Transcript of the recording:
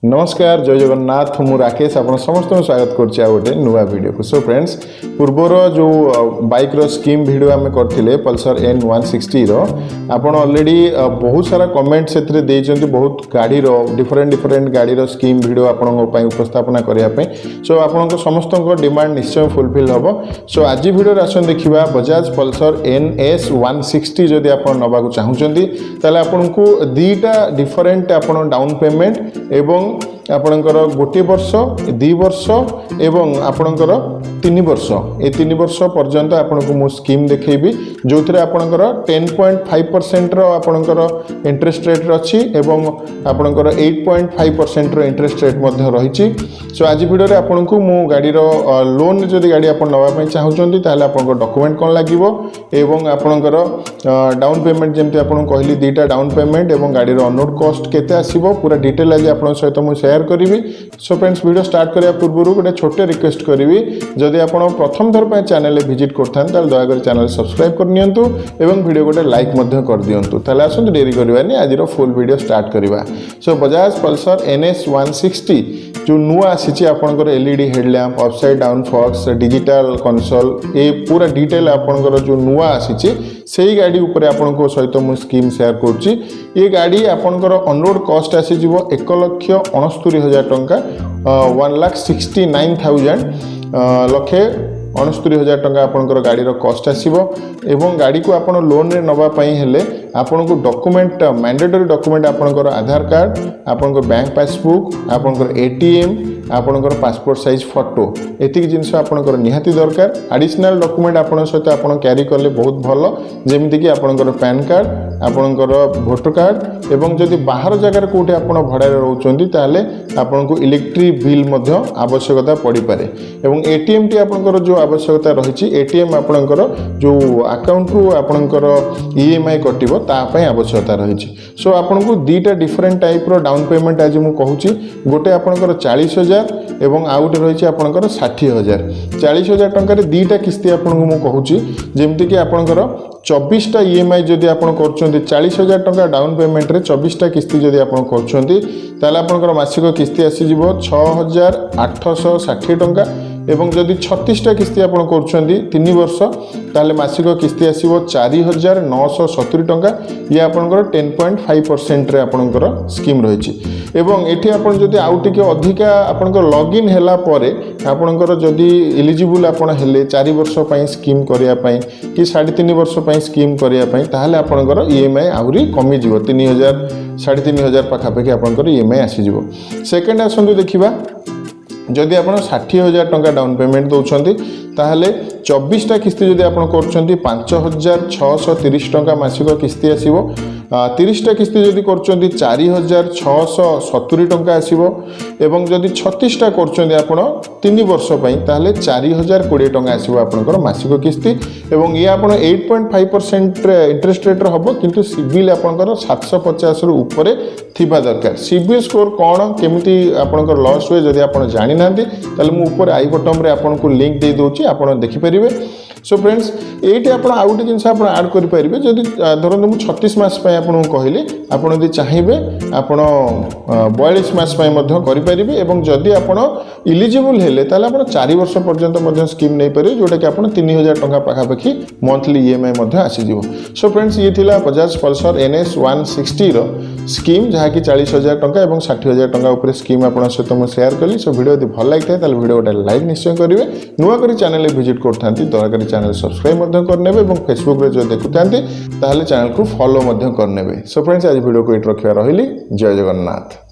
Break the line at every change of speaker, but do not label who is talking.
नमस्कार जय जगन्नाथ मु राकेश आप समस्त स्वागत करछे गोटे नुआ वीडियो को। सो फ्रेंड्स पूर्वर जो बाइक रो स्कीम वीडियो आम करथिले पल्सर N160 रो आपण ऑलरेडी बहुत सारा कमेंट से देइछन्ती बहुत गाड़ी रो डिफरेंट गाड़ी रो स्कीम वीडियो आपण पई उपस्थापना करिया पई। सो आपण समस्त डिमांड निश्चय फुलफिल हबो। सो आज वीडियो रे आसन देखिबा बजाज पल्सर NS160 जदि आपण नबा को चाहुचन्ती ताले आपनको दीटा डिफरेंट आपण डाउन पेमेंट एवं आपणकर गोटे वर्ष 2 वर्ष एवं आपणकर 3 वर्ष ए 3 वर्ष पर्यंत आपनको मु स्कीम देखैबी जो थरे आपणकर 10.5% रो आपणकर इंटरेस्ट रेट अछि एवं आपणकर 8.5% रो इंटरेस्ट रेट मध्ये रहिछि। सो आज वीडियो रे आपनको मु गाड़ी रो लोन जदि गाड़ी आपण नवा पई चाहुचंती ताले आपनको डॉक्यूमेंट कोन लागिवो एवं आपणकर डाउन पेमेंट जेमति आपण कहली दीटा डाउन पेमेंट एवं गाड़ी रो ऑन रोड कॉस्ट केते आसीबो पूरा डिटेल आज आपण सहित मु शेयर करी। सो फ्रेंड्स वीडियो स्टार्ट करिया पूर्व गोटे छोटे रिक्वेस्ट करी जदि आप प्रथम थर पर चैनल विजिट करते दयाकोरी चैनल सब्सक्राइब करनियंतु एवं वीडियो गोटे लाइक मध्य कर दियंतु। ताले आसंतु देरी करबानी आज फुल वीडियो स्टार्ट करबा। सो बजाज पल्सर NS160 जो नुआ आसी आपनकर LED headlamp upside down fox digital console ए पूरा डिटेल आपनकर जो नुआ आसी सेही गाड़ी ऊपर आपनको सहित मु स्कीम शेयर करछि। ये गाड़ी आपनकर ऑन रोड कॉस्ट आसी जिवो 1,69,000 टंका 1,69,000 लक्षे 69,000 टंका आपनकर गाड़ी रो कॉस्ट आसीबो एवं गाड़ी को आपण लोन रे नबा पई हेले आपनको डॉक्यूमेंट मैंडेटरी डॉक्यूमेंट आपनकर आधार कार्ड आपनकर बैंक पासबुक आपनकर ATM आपनकर पासपोर्ट साइज फोटो एतिक जिनस आपनकर निहाती दरकार। एडिशनल डॉक्यूमेंट आपण सहित आपण कैरी करले बहुत भलो जेमिति कि आपनकर पैन कार्ड आपनकर वोटर कार्ड एवं जदि बाहर जगह कोठे आपण भड़ा रहउचंती ताले आपनको इलेक्ट्रिक बिल मध्य आवश्यकता पड़ी पारे एवं ATM टी आपनकर जो आवश्यकता रही ATM आपनकर जो अकाउंट रु आपनकर EMI कटिबो ता पई आवश्यकता रही। सो आपनको दीटा डिफरेंट टाइप रो डाउन पेमेंट आज मु कहूची गोटे आपनकर 40,000 एवं आउ गोटे रही आपनकर 60,000 40,000 टंका रे दीटा किस्ती आपनको मु कहूची जेमति कि आपनकर 24टा EMI जदि आपण करछन्ती 40,000 टंका डाउन पेमेंट रे 24टा किस्ती जदि आपण करछन्ती ताले आपनकर मासिक किस्ती आसी जिवो 6,860 टंका एवं जदि 36टा किस्ती आपण करछन्ती 3 वर्ष ताले मासिक किस्ती आसीबो 4,970 टंका ये आपनकर 10.5% रे आपनकर स्कीम रहिछि एवं एठी आपण जदि आउ टिके अधिका आपनकर लॉगिन हैला परे आपनकर जदि एलिजिबल आपण हेले 4 वर्ष पई स्कीम करिया पई कि 3.5 वर्ष पई स्कीम करिया पई ताले आपनकर EMI आउरी कमी जिवो 3,000 3,500 पाखापाखि आपनकर EMI आसी जिवो। सेकंड आसंतु देखिबा जदि आप 60,000 टंका डाउन पेमेंट दौरान ताहले 24टा किस्ती जदि आप 5,630 टंका मासिक किस्ती आसीबो 30टा किस्ती जदि कर 4,670 टंका आसीबो एवं जदि 36टा कर आप 3 वर्ष पई ताहले 4,020 टंका आसीबो आपनकर मासिक किस्ती एवं ये आप 8.5% इंटरेस्ट रेट हबो किंतु सिबिल आपनकर 750 रु ऊपर थिबा दरकार। सिबिल स्कोर कोन केमिति आपनकर लॉस हुए जदि आप जानि नांती ताले मु ऊपर आई बटन रे आपनको लिंक दे दोची आपण देखि परिबे। सो फ्रेंड्स ये आप आउ गोटे जिनस आप आड करेंगे जदि धरतु मुझे 36 मास आपको कहली आपड़ यदि चाहिए आप 42 मास करेंगे एवं जदि आप इलिजिबल हेले ताले आप 4 वर्ष पर्यंत स्कीम नहीं पारे जोटा कि आप 3,000 टंका पाखापाखि मंथली EMI आसीजिवो। सो फ्रेंड्स ये थिला बजाज पल्सर NS160 रो स्कीम जहाँकि 40,000 टंका और 60,000 टंका उपर स्कीम आप सहित मुझे शेयर कली। सो वीडियो यदि भल लगी था वीडियो गोटे लाइक निश्चय करेंगे नुआ कर चैनल विजिट करता दयाकोरी चैनल सब्सक्राइब करने और फेसबुक रे जो देखुता चैनल को फॉलो करने। सो फ्रेंड्स आज वीडियो को ये रखा रही। जय जगन्नाथ।